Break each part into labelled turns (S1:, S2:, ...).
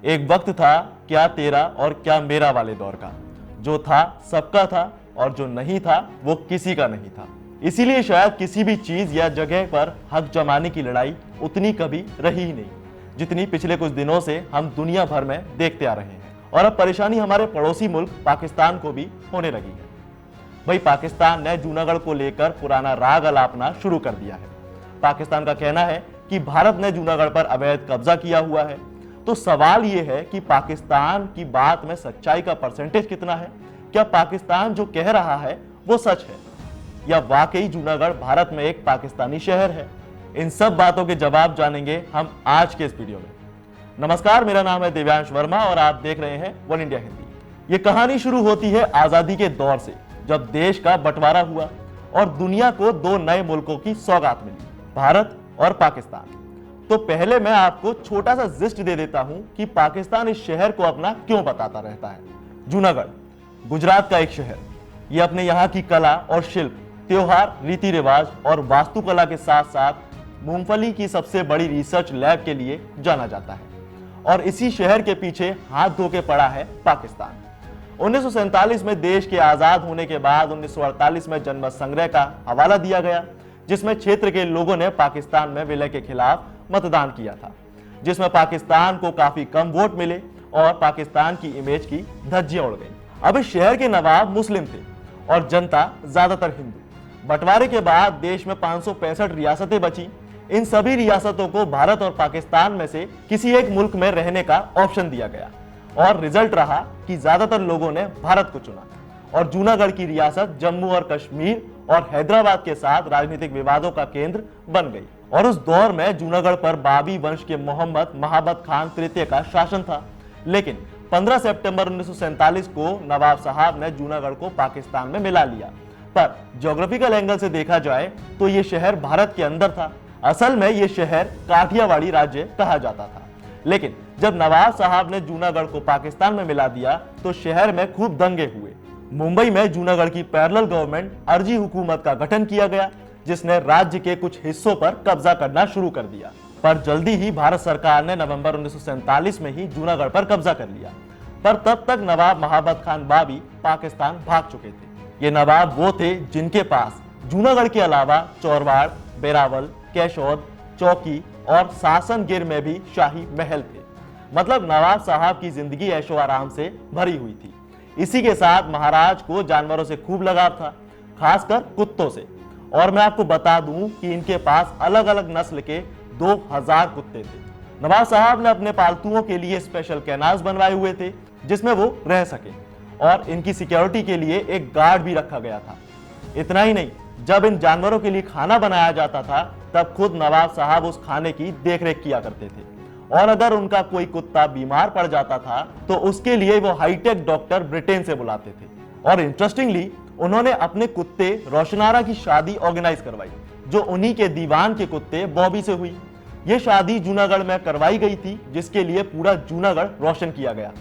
S1: एक वक्त था क्या तेरा और क्या मेरा वाले दौर का, जो था सबका था और जो नहीं था वो किसी का नहीं था। इसीलिए शायद किसी भी चीज या जगह पर हक जमाने की लड़ाई उतनी कभी रही ही नहीं जितनी पिछले कुछ दिनों से हम दुनिया भर में देखते आ रहे हैं। और अब परेशानी हमारे पड़ोसी मुल्क पाकिस्तान को भी होने लगी है। भाई पाकिस्तान ने जूनागढ़ को लेकर पुराना राग अलापना शुरू कर दिया है। पाकिस्तान का कहना है कि भारत ने जूनागढ़ पर अवैध कब्जा किया हुआ है। तो सवाल यह है कि पाकिस्तान की बात में सच्चाई का परसेंटेज कितना है? क्या पाकिस्तान जो कह रहा है वो सच है या वाकई जूनागढ़ भारत में एक पाकिस्तानी शहर है? इन सब बातों के जवाब जानेंगे हम आज के इस वीडियो में। नमस्कार, मेरा नाम है दिव्यांश वर्मा और आप देख रहे हैं वन इंडिया हिंदी। ये कहानी शुरू होती है आजादी के दौर से, जब देश का बंटवारा हुआ और दुनिया को दो नए मुल्कों की सौगात मिली, भारत और पाकिस्तान। तो पहले मैं आपको छोटा सा जिस्ट दे देता हूं कि पाकिस्तान इस शहर को अपना क्यों बताता रहता है। जूनागढ़ गुजरात का एक शहर, यह अपने यहाँ की कला और शिल्प, त्योहार, रीति रिवाज और वास्तुकला के साथ साथ मूंगफली की सबसे बड़ी रिसर्च लैब के लिए जाना जाता है। और इसी शहर के पीछे हाथ धो के पड़ा है पाकिस्तान। 1947 में देश के आजाद होने के बाद 1948 में जनमत संग्रह का हवाला दिया गया, जिसमें क्षेत्र के लोगों ने पाकिस्तान में विलय के खिलाफ मतदान किया था, जिसमें पाकिस्तान को काफी कम वोट मिले और पाकिस्तान की इमेज की धज्जियां उड़ गई। अब इस शहर के नवाब मुस्लिम थे और जनता ज्यादातर हिंदू। बंटवारे के बाद देश में 565 रियासतें बची। इन सभी रियासतों को भारत और पाकिस्तान में से किसी एक मुल्क में रहने का ऑप्शन दिया गया और रिजल्ट रहा कि ज्यादातर लोगों ने भारत को चुना और जूनागढ़ की रियासत जम्मू और कश्मीर और हैदराबाद के साथ राजनीतिक विवादों का केंद्र बन गई। और उस दौर में जूनागढ़ पर बाबी वंश के मोहम्मद महाबत खान तृतीय का शासन था। लेकिन 15 सितंबर 1947 को नवाब साहब ने जूनागढ़ को पाकिस्तान में मिला लिया। पर ज्योग्राफिकल एंगल से देखा जाए तो यह शहर भारत के अंदर था। असल में यह शहर काठियावाड़ी राज्य कहा जाता था। लेकिन जब नवाब साहब ने जूनागढ़ को पाकिस्तान में मिला दिया तो शहर में खूब दंगे हुए। मुंबई में जूनागढ़ की पैरेलल गवर्नमेंट अर्जी हुकूमत का गठन किया गया, जिसने राज्य के कुछ हिस्सों पर कब्जा करना शुरू कर दिया। पर जल्दी ही भारत सरकार ने नवंबर 1947 में ही जूनागढ़ पर कब्जा कर लिया। पर तब तक नवाब महाबत खान बाबी पाकिस्तान भाग चुके थे। ये नवाब वो थे जिनके पास जूनागढ़ के अलावा चौरवाड़, बेरावल, कैशोद, चौकी और सासनगिर में भी शाही महल थे। मतलब नवाब साहब की जिंदगी ऐशो आराम से भरी हुई थी। इसी के साथ महाराज को जानवरों से खूब लगाव था, खासकर कुत्तों से। और मैं आपको बता दूं कि इनके पास अलग अलग नस्ल के 2000 कुत्ते थे। नवाब साहब ने अपने पालतुओं के लिए स्पेशल कैनाल्स बनवाए हुए थे जिसमें वो रह सके और इनकी सिक्योरिटी के लिए एक गार्ड भी रखा गया था। इतना ही नहीं, जब इन जानवरों के लिए खाना बनाया जाता था तब खुद नवाब साहब उस खाने की देखरेख किया करते थे। और अगर उनका कोई कुत्ता बीमार पड़ जाता था तो उसके लिए वो हाईटेक डॉक्टर ब्रिटेन से बुलाते थे। और इंटरेस्टिंगली उन्होंने अपने कुत्ते रोशनारा की शादी ऑर्गेनाइज करवाई, जो उन्हीं के दीवान के कुत्ते बॉबी से हुई। ये शादी जूनागढ़ में करवाई गई थी, जिसके लिए पूरा जूनागढ़ रोशन किया गया।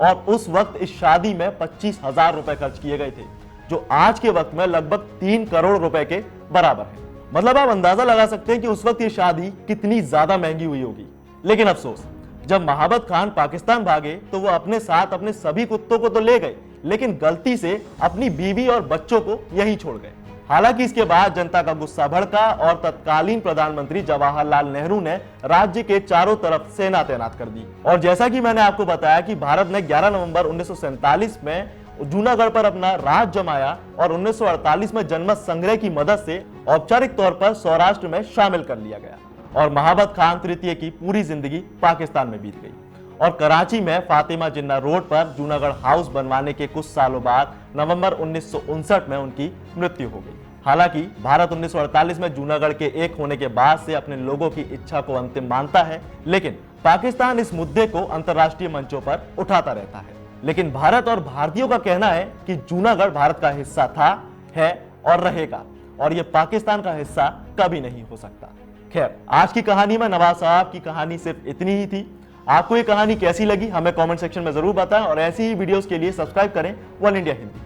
S1: और उस वक्त इस शादी में 25,000 रुपए खर्च किए गए थे, जो आज के वक्त में लगभग 3 करोड़ रुपए के बराबर है। मतलब आप अंदाजा लगा सकते हैं कि उस वक्त ये शादी कितनी ज्यादा महंगी हुई होगी। लेकिन अफसोस, जब महाबत खान पाकिस्तान भागे तो वो अपने साथ अपने सभी कुत्तों को तो ले गए, लेकिन गलती से अपनी बीवी और बच्चों को यहीं छोड़ गए। हालांकि इसके बाद जनता का गुस्सा भड़का और तत्कालीन प्रधानमंत्री जवाहरलाल नेहरू ने राज्य के चारों तरफ सेना तैनात कर दी। और जैसा कि मैंने आपको बताया कि भारत ने 11 नवंबर 1947 में जूनागढ़ पर अपना राज जमाया और 1948 में जनमत संग्रह की मदद से औपचारिक तौर पर सौराष्ट्र में शामिल कर लिया गया और महाबत खान तृतीय की पूरी जिंदगी पाकिस्तान में बीत गई। और कराची में फातिमा जिन्ना रोड पर जूनागढ़ हाउस बनवाने के कुछ सालों बाद नवंबर 1959 में उनकी मृत्यु हो गई। हालांकि भारत 1948 में जूनागढ़ के एक होने के बाद से अपने लोगों की इच्छा को अंतिम मानता है, लेकिन पाकिस्तान इस मुद्दे को अंतर्राष्ट्रीय मंचों पर उठाता रहता है। लेकिन भारत और भारतीयों का कहना है कि जूनागढ़ भारत का हिस्सा था, है और रहेगा, और यह पाकिस्तान का हिस्सा कभी नहीं हो सकता। खैर, आज की कहानी में नवाब साहब की कहानी सिर्फ इतनी ही थी। आपको ये कहानी कैसी लगी हमें कमेंट सेक्शन में जरूर बताएं और ऐसी ही वीडियोस के लिए सब्सक्राइब करें वन इंडिया हिंदी।